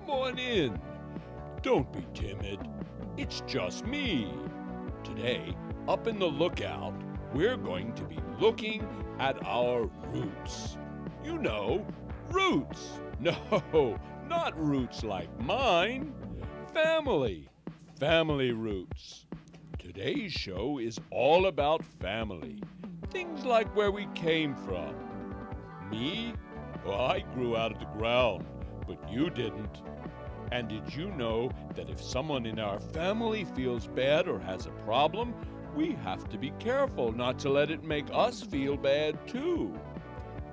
Come on in. Don't be timid. It's just me. Today, up in the lookout, we're going to be looking at our roots. You know, roots. No, not roots like mine. Family. Family roots. Today's show is all about family. Things like where we came from. Me? Well, I grew out of the ground, but you didn't. And did you know that if someone in our family feels bad or has a problem, we have to be careful not to let it make us feel bad too?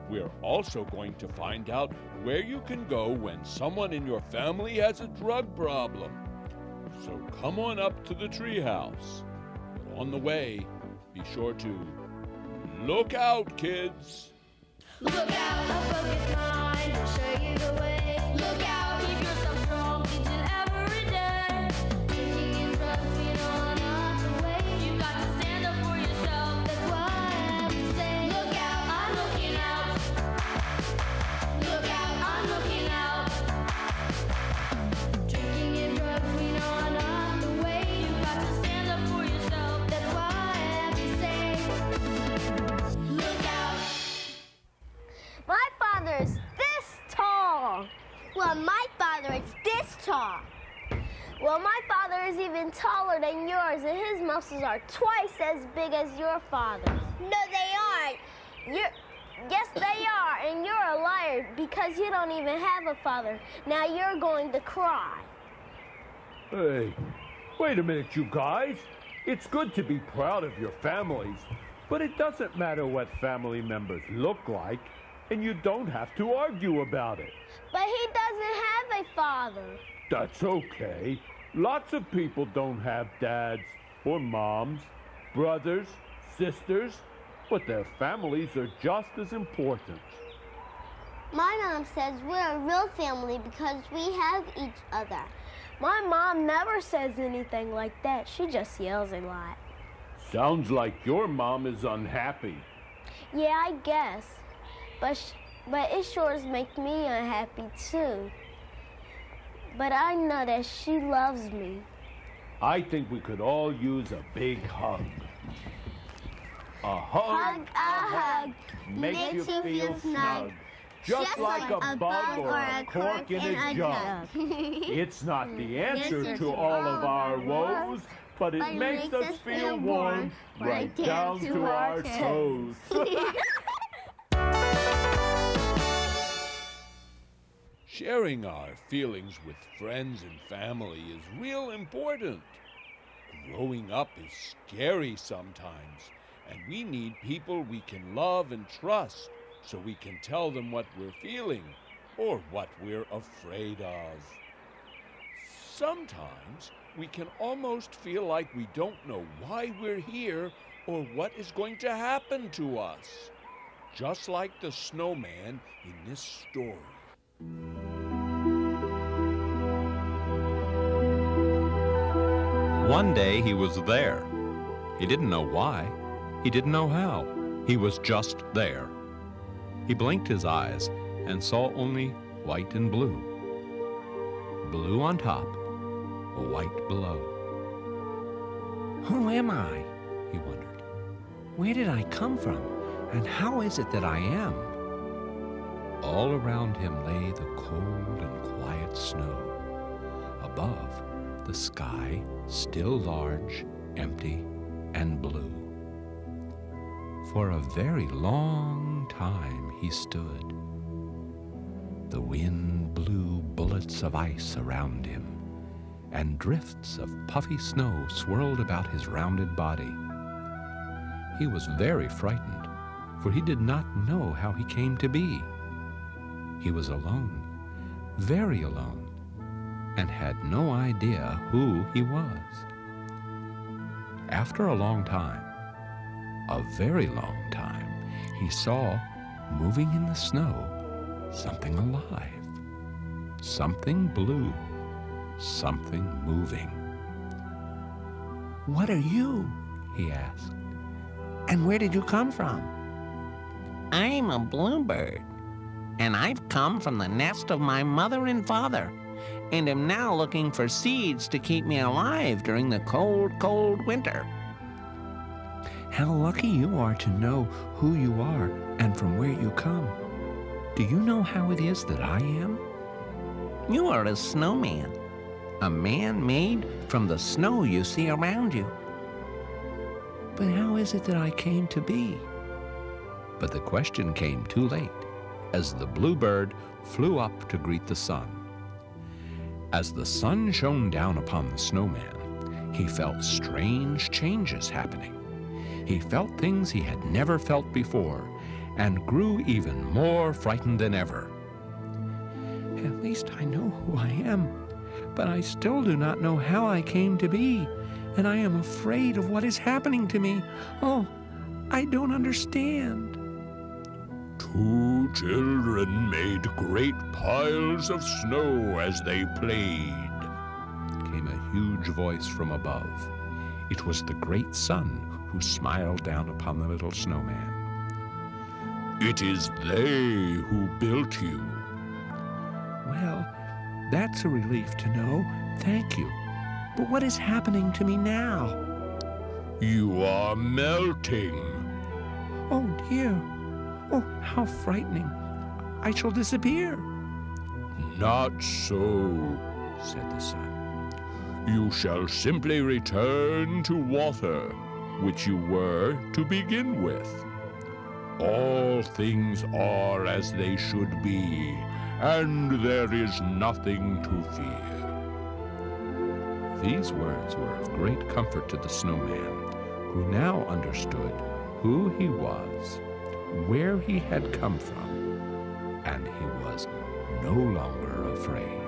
We're also going to find out where you can go when someone in your family has a drug problem. So come on up to the treehouse. But on the way, be sure to look out, kids. Look out, a focused mind will show you the way. Look out, keep yourself strong each and every day. Drinking and drugs, we know are not the way. You got to stand up for yourself, that's why I have to say. Look out, I'm looking out. Look out, I'm looking out. Drinking and drugs, we know are not the way. You got to stand up for yourself, that's why I have to say. Look out. My father is this tall. Well, my father is this tall. Well, my father is even taller than yours, and his muscles are twice as big as your father's. No, they aren't. Yes, they are, and you're a liar because you don't even have a father. Now you're going to cry. Hey, wait a minute, you guys. It's good to be proud of your families, but it doesn't matter what family members look like, and you don't have to argue about it. But he doesn't have a father. That's okay. Lots of people don't have dads or moms, brothers, sisters, but their families are just as important. My mom says we're a real family because we have each other. My mom never says anything like that. She just yells a lot. Sounds like your mom is unhappy. Yeah, I guess. But it sure makes me unhappy too. But I know that she loves me. I think we could all use a big hug. A hug, makes you feel snug. Just like a bug or a cork in a jug. It's not the answer to all of our woes, but it makes us feel warm right down to our toes. Sharing our feelings with friends and family is real important. Growing up is scary sometimes, and we need people we can love and trust so we can tell them what we're feeling or what we're afraid of. Sometimes we can almost feel like we don't know why we're here or what is going to happen to us, just like the snowman in this story. One day he was there. He didn't know why. He didn't know how. He was just there. He blinked his eyes and saw only white and blue. Blue on top, white below. Who am I? He wondered. Where did I come from? And how is it that I am? All around him lay the cold and quiet snow. Above, the sky, still large, empty, and blue. For a very long time he stood. The wind blew bullets of ice around him, and drifts of puffy snow swirled about his rounded body. He was very frightened, for he did not know how he came to be. He was alone, very alone, and had no idea who he was. After a long time, a very long time, he saw, moving in the snow, something alive, something blue, something moving. What are you? He asked. And where did you come from? I'm a bluebird, and I've come from the nest of my mother and father, and am now looking for seeds to keep me alive during the cold, cold winter. How lucky you are to know who you are and from where you come. Do you know how it is that I am? You are a snowman, a man made from the snow you see around you. But how is it that I came to be? But the question came too late, as the bluebird flew up to greet the sun. As the sun shone down upon the snowman, he felt strange changes happening. He felt things he had never felt before, and grew even more frightened than ever. At least I know who I am, but I still do not know how I came to be, and I am afraid of what is happening to me. Oh, I don't understand. Two children made great piles of snow as they played, Came a huge voice from above. It was the great sun who smiled down upon the little snowman. It is they who built you. Well, that's a relief to know. Thank you. But what is happening to me now? You are melting. Oh, dear. Oh, how frightening. I shall disappear. Not so, Said the sun. you shall simply return to water, which you were to begin with. All things are as they should be, and there is nothing to fear. These words were of great comfort to the snowman, who now understood who he was, where he had come from, and he was no longer afraid.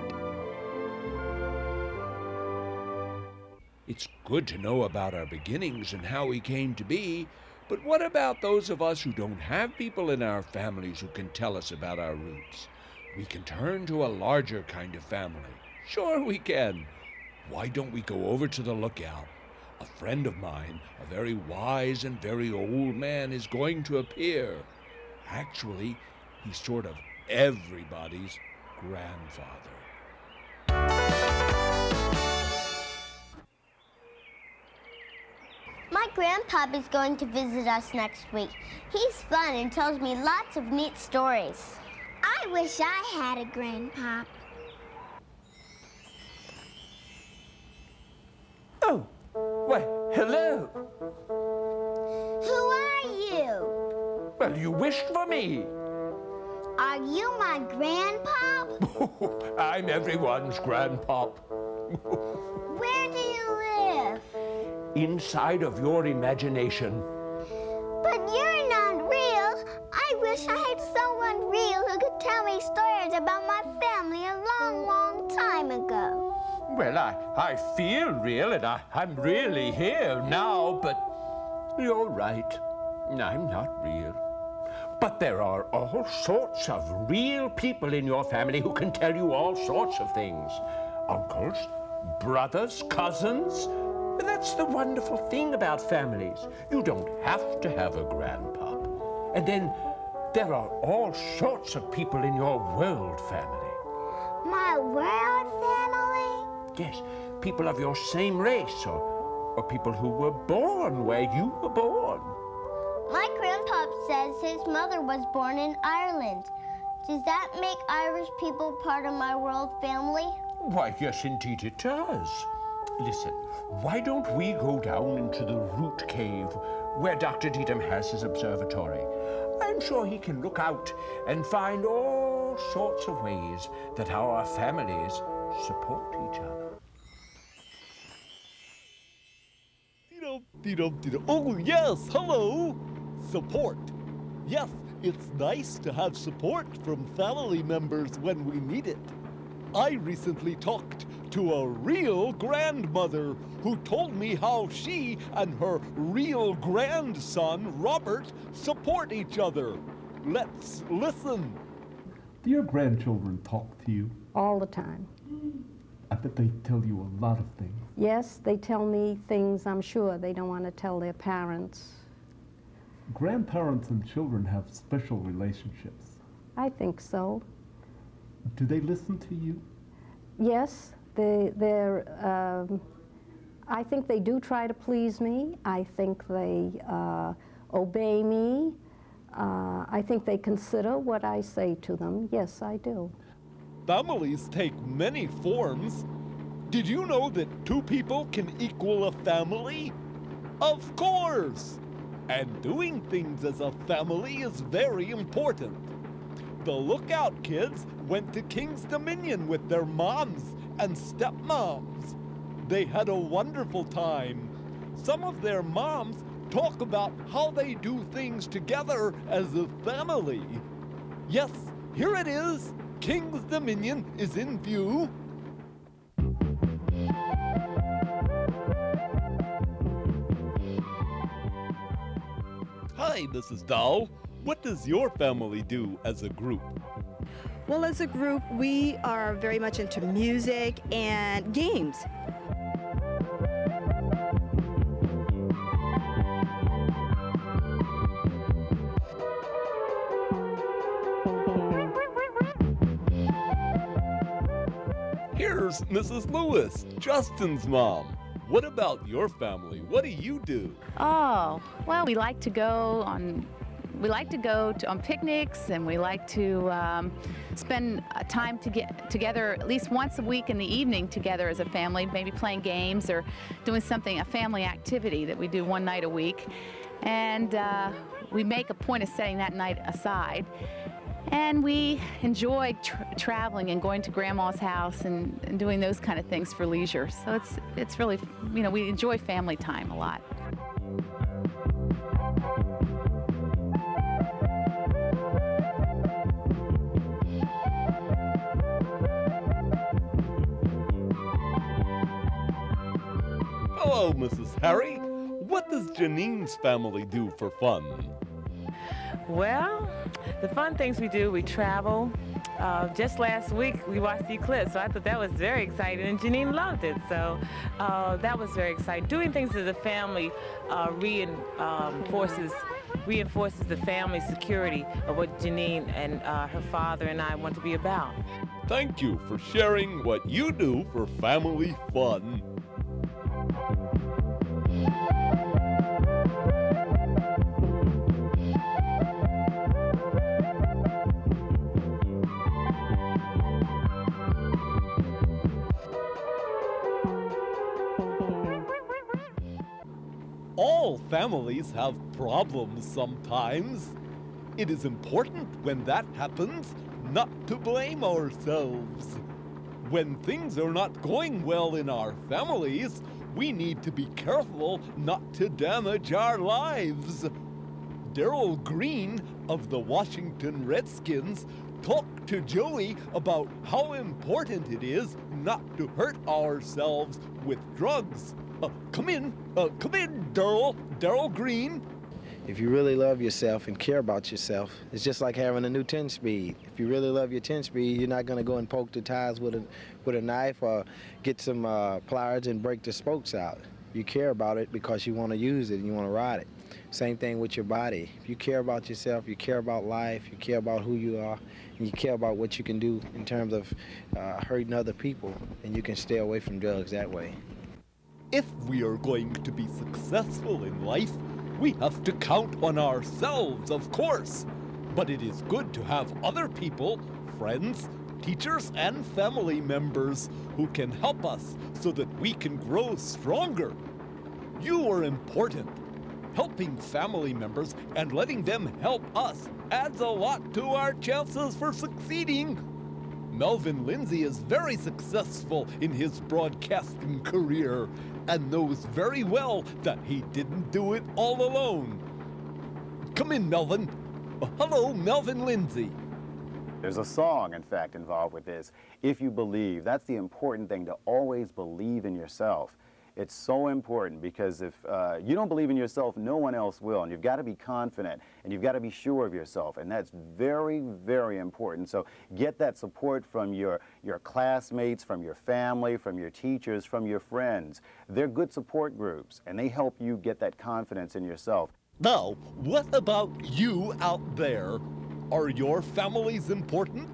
It's good to know about our beginnings and how we came to be, but what about those of us who don't have people in our families who can tell us about our roots? We can turn to a larger kind of family. Sure we can. Why don't we go over to the lookout? A friend of mine, a very wise and very old man, is going to appear. Actually, he's sort of everybody's grandfather. My grandpa is going to visit us next week. He's fun and tells me lots of neat stories. I wish I had a grandpa. Oh, why, hello. Who are you? Well, you wished for me. Are you my grandpa? I'm everyone's grandpop. Where do you live? Inside of your imagination. But you're not real. I wish I had someone real who could tell me stories about my family a long, long time ago. Well, I feel real, and I'm really here now, but you're right. I'm not real. But there are all sorts of real people in your family who can tell you all sorts of things. Uncles, brothers, cousins. That's the wonderful thing about families. You don't have to have a grandpop. And then there are all sorts of people in your world family. My world family? Yes, people of your same race, or people who were born where you were born. My grandpa says his mother was born in Ireland. Does that make Irish people part of my world family? Why, yes, indeed it does. Listen, why don't we go down into the root cave where Dr. Dedham has his observatory? I'm sure he can look out and find all sorts of ways that our families support each other. Oh, yes, hello. Support. Yes, it's nice to have support from family members when we need it. I recently talked to a real grandmother who told me how she and her real grandson, Robert, support each other. Let's listen. Do your grandchildren talk to you? All the time. I bet they tell you a lot of things. Yes, they tell me things I'm sure they don't want to tell their parents. Grandparents and children have special relationships. I think so. Do they listen to you? Yes, I think they do try to please me. I think they obey me. I think they consider what I say to them. Yes, I do. Families take many forms. Did you know that two people can equal a family? Of course! And doing things as a family is very important. The Lookout kids went to King's Dominion with their moms and stepmoms. They had a wonderful time. Some of their moms talk about how they do things together as a family. Yes, here it is. King's Dominion is in view. Hi, Mrs. Dow. What does your family do as a group? Well, as a group, we are very much into music and games. Here's Mrs. Lewis, Justin's mom. What about your family? What do you do? Oh, well, we like to go on picnics, and we like to spend time together at least once a week in the evening together as a family, maybe playing games or doing something, a family activity that we do one night a week. And we make a point of setting that night aside. And we enjoy traveling and going to Grandma's house and doing those kind of things for leisure. So it's really, we enjoy family time a lot. Hello, Mrs. Harry. What does Janine's family do for fun? Well, the fun things we do, we travel. Just last week, we watched the eclipse, so I thought that was very exciting, and Janine loved it, so that was very exciting. Doing things as a family reinforces the family security of what Janine and her father and I want to be about. Thank you for sharing what you do for family fun. All families have problems sometimes. It is important when that happens not to blame ourselves. When things are not going well in our families, we need to be careful not to damage our lives. Darryl Green of the Washington Redskins talked to Joey about how important it is not to hurt ourselves with drugs. Come in, Darryl Green. If you really love yourself and care about yourself, it's just like having a new 10-speed. If you really love your 10-speed, you're not going to go and poke the tires with a knife or get some pliers and break the spokes out. You care about it because you want to use it and you want to ride it. Same thing with your body. If you care about yourself, you care about life, you care about who you are, and you care about what you can do in terms of hurting other people, and you can stay away from drugs that way. If we are going to be successful in life, we have to count on ourselves, of course. But it is good to have other people, friends, teachers, and family members who can help us so that we can grow stronger. You are important. Helping family members and letting them help us adds a lot to our chances for succeeding. Melvin Lindsay is very successful in his broadcasting career and knows very well that he didn't do it all alone. Come in, Melvin. Hello, Melvin Lindsay. There's a song, in fact, involved with this. If you believe, that's the important thing, to always believe in yourself. It's so important because if you don't believe in yourself, no one else will. And you've got to be confident and you've got to be sure of yourself. And that's very, very important. So get that support from your classmates, from your family, from your teachers, from your friends. They're good support groups and they help you get that confidence in yourself. Now, what about you out there? Are your families important?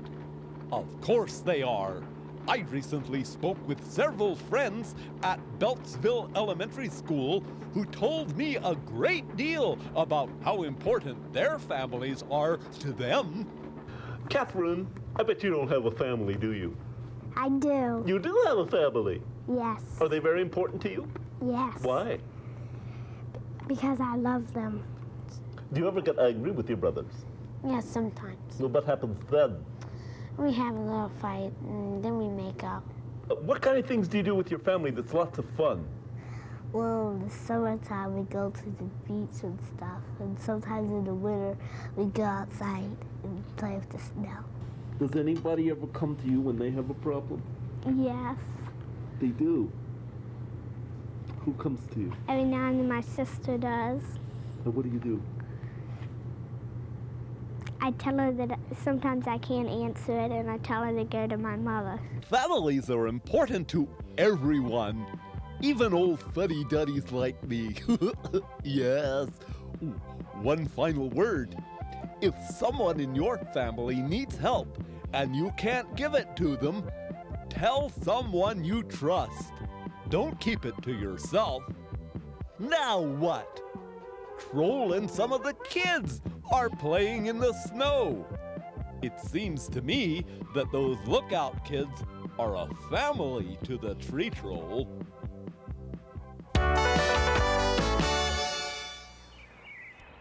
Of course they are. I recently spoke with several friends at Beltsville Elementary School who told me a great deal about how important their families are to them. Catherine, I bet you don't have a family, do you? I do. You do have a family? Yes. Are they very important to you? Yes. Why? Because I love them. Do you ever get angry with your brothers? Yes, sometimes. Well, what happens then? We have a little fight, and then we make up. What kind of things do you do with your family that's lots of fun? Well, in the summertime, we go to the beach and stuff. And sometimes in the winter, we go outside and play with the snow. Does anybody ever come to you when they have a problem? Yes. They do. Who comes to you? Every now and then my sister does. And what do you do? I tell her that sometimes I can't answer it, and I tell her to go to my mother. Families are important to everyone, even old fuddy-duddies like me. Yes. Ooh, one final word. If someone in your family needs help and you can't give it to them, tell someone you trust. Don't keep it to yourself. Now what? Troll and some of the kids are playing in the snow. It seems to me that those lookout kids are a family to the tree troll.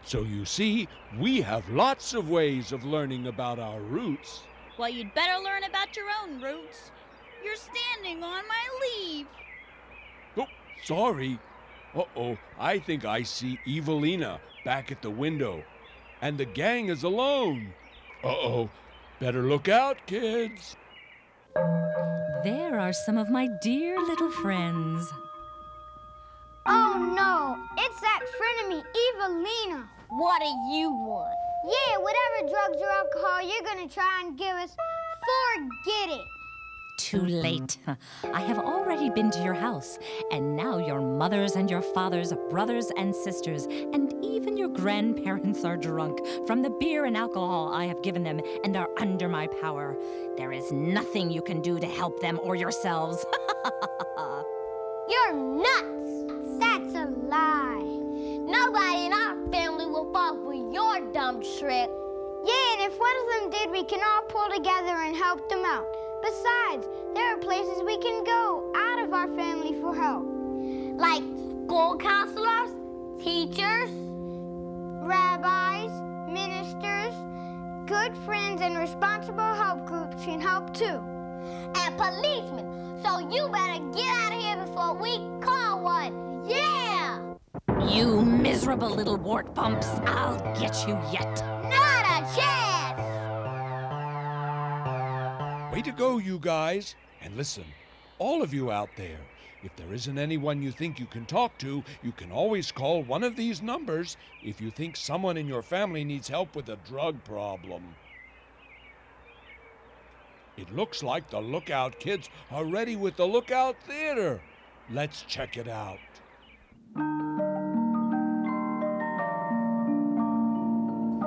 So you see, we have lots of ways of learning about our roots. Well, you'd better learn about your own roots. You're standing on my leaf. Oh, sorry. Uh-oh, I think I see Evelina back at the window. And the gang is alone. Uh-oh, better look out, kids. There are some of my dear little friends. Oh no, it's that friend of me, Evelina. What do you want? Yeah, whatever drugs or alcohol you're gonna try and give us, forget it. Too late. I have already been to your house, and now your mothers and your fathers, brothers and sisters, and even your grandparents are drunk from the beer and alcohol I have given them and are under my power. There is nothing you can do to help them or yourselves. You're nuts! That's a lie. Nobody in our family will fall for your dumb trick. Yeah, and if one of them did, we can all pull together and help them out. Besides, there are places we can go out of our family for help. Like school counselors, teachers, rabbis, ministers, good friends and responsible help groups can help too. And policemen, so you better get out of here before we call one. Yeah! You miserable little wart bumps, I'll get you yet. Not a chance! Way to go, you guys. And listen, all of you out there, if there isn't anyone you think you can talk to, you can always call one of these numbers if you think someone in your family needs help with a drug problem. It looks like the Lookout kids are ready with the Lookout Theater. Let's check it out.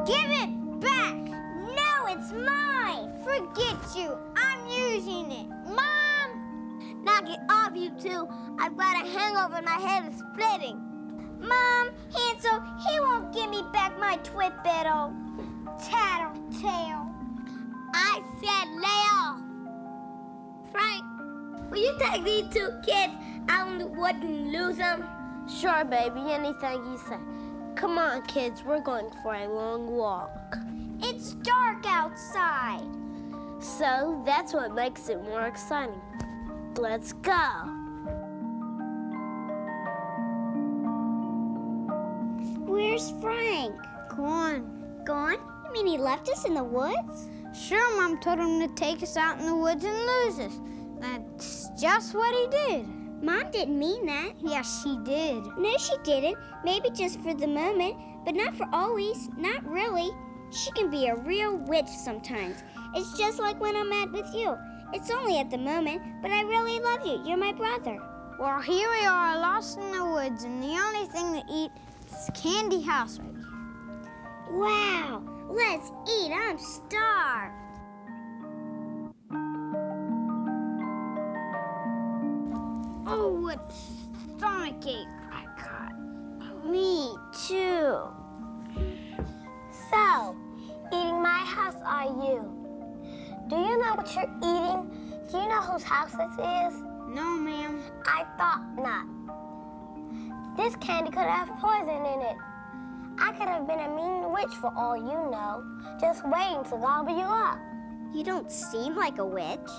Give it back! No, it's mine! Forget you. I'm using it. Mom! Knock it off, you two. I've got a hangover and my head is splitting. Mom, Hansel, he won't give me back my Twibbittle. Tattletale. I said lay off. Frank, will you take these two kids out in the woods and lose them? Sure, baby. Anything you say. Come on, kids. We're going for a long walk. It's dark outside. So that's what makes it more exciting. Let's go. Where's Frank? Gone. Gone? You mean he left us in the woods? Sure, Mom told him to take us out in the woods and lose us. That's just what he did. Mom didn't mean that. Yes, she did. No, she didn't. Maybe just for the moment, but not for always. Not really. She can be a real witch sometimes. It's just like when I'm mad with you. It's only at the moment, but I really love you. You're my brother. Well, here we are, lost in the woods, and the only thing to eat is candy house right here. Wow, let's eat. I'm starved. much stomachache I got. Me too. So, eating my house are you? Do you know what you're eating? Do you know whose house this is? No, ma'am. I thought not. This candy could have poison in it. I could have been a mean witch for all you know, just waiting to gobble you up. You don't seem like a witch.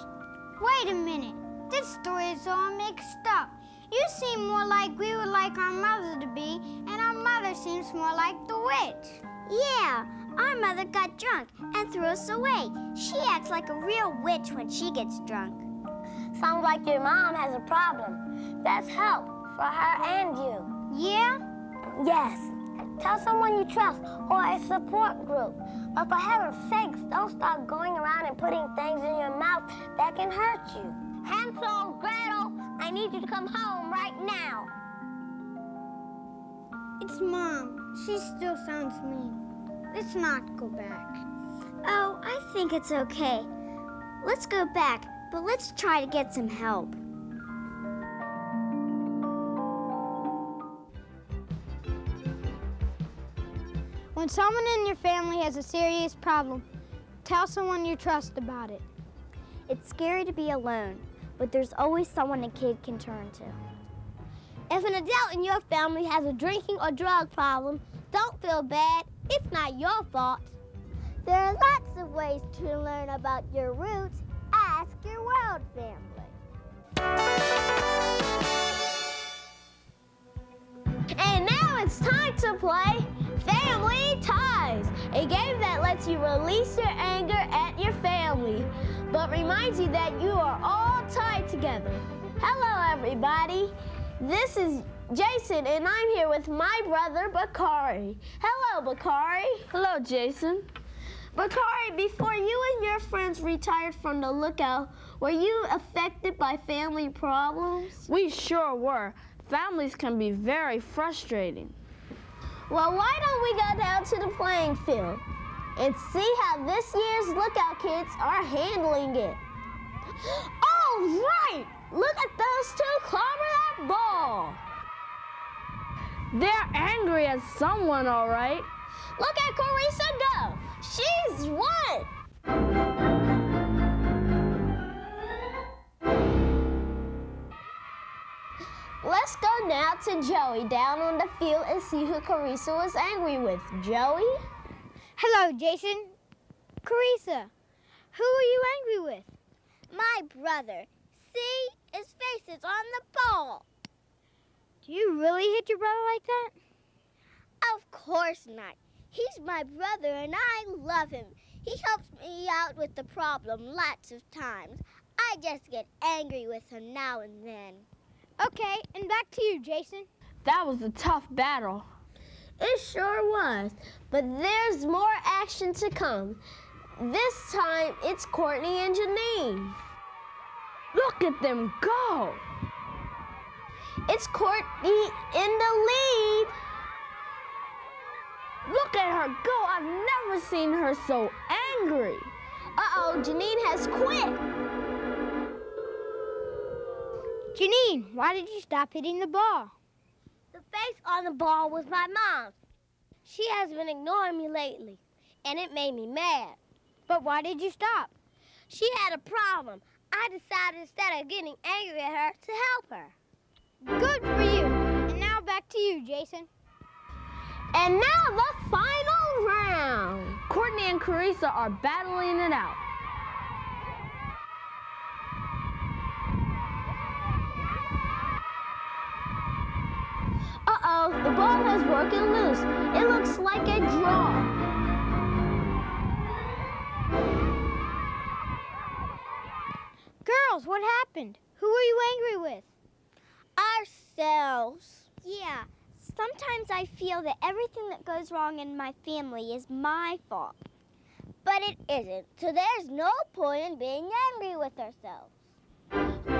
Wait a minute. This story is all mixed up. You seem more like we would like our mother to be, and our mother seems more like the witch. Yeah, our mother got drunk and threw us away. She acts like a real witch when she gets drunk. Sounds like your mom has a problem. That's help for her and you. Yeah? Yes. Tell someone you trust or a support group. But for heaven's sakes, don't start going around and putting things in your mouth that can hurt you. Hansel, Gretel, I need you to come home right now. It's Mom. She still sounds mean. Let's not go back. Oh, I think it's okay. Let's go back, but let's try to get some help. When someone in your family has a serious problem, tell someone you trust about it. It's scary to be alone, but there's always someone a kid can turn to. If an adult in your family has a drinking or drug problem, don't feel bad. It's not your fault. There are lots of ways to learn about your roots. Ask your world family. And now it's time to play Family Ties, a game that lets you release your anger at your family, but reminds you that you are all tied together. Hello, everybody. This is Jason, and I'm here with my brother, Bakari. Hello, Bakari. Hello, Jason. Bakari, before you and your friends retired from the lookout, were you affected by family problems? We sure were. Families can be very frustrating. Well, why don't we go down to the playing field and see how this year's lookout kids are handling it? All right! Look at those two clobber that ball! They're angry at someone, all right. Look at Carissa go! She's won! Let's go now to Joey down on the field and see who Carissa was angry with. Joey? Hello, Jason. Carissa, who are you angry with? My brother. See? His face is on the ball. Do you really hit your brother like that? Of course not. He's my brother and I love him. He helps me out with the problem lots of times. I just get angry with him now and then. Okay, and back to you, Jason. That was a tough battle. It sure was, but there's more action to come. This time, it's Courtney and Jeanine. Look at them go! It's Courtney in the lead. Look at her go! I've never seen her so angry. Uh-oh, Janine has quit. Janine, why did you stop hitting the ball? The face on the ball was my mom's. She has been ignoring me lately, and it made me mad. But why did you stop? She had a problem. I decided instead of getting angry at her to help her. Good for you. And now back to you, Jason. And now the final round. Courtney and Carissa are battling it out. Uh-oh, the ball has broken loose. It looks like a draw. Girls, what happened? Who are you angry with? Ourselves. Yeah, sometimes I feel that everything that goes wrong in my family is my fault. But it isn't, so there's no point in being angry with ourselves.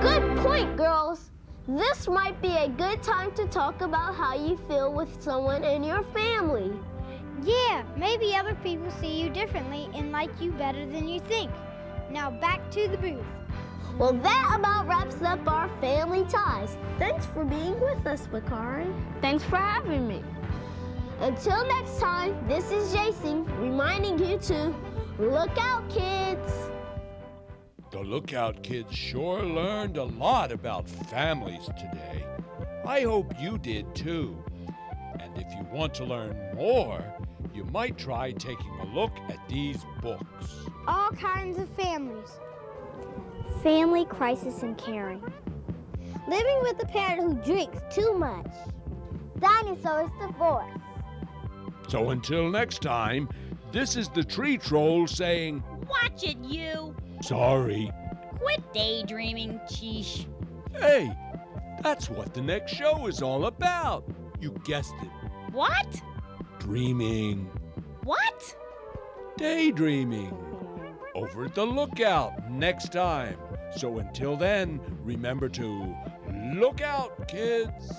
Good point, girls. This might be a good time to talk about how you feel with someone in your family. Yeah, maybe other people see you differently and like you better than you think. Now back to the booth. Well, that about wraps up our family ties. Thanks for being with us, Bakari. Thanks for having me. Until next time, this is Jason reminding you to look out, kids. The Lookout Kids sure learned a lot about families today. I hope you did too. And if you want to learn more, you might try taking a look at these books. All kinds of families. Family Crisis and Caring. Living with a parent who drinks too much. Dinosaurs Divorce. So until next time, this is the Tree Troll saying, Watch it, you! sorry. Quit daydreaming, sheesh. Hey, that's what the next show is all about. You guessed it. What? Dreaming. What? Daydreaming. Over at the Lookout next time. So until then, remember to look out, kids.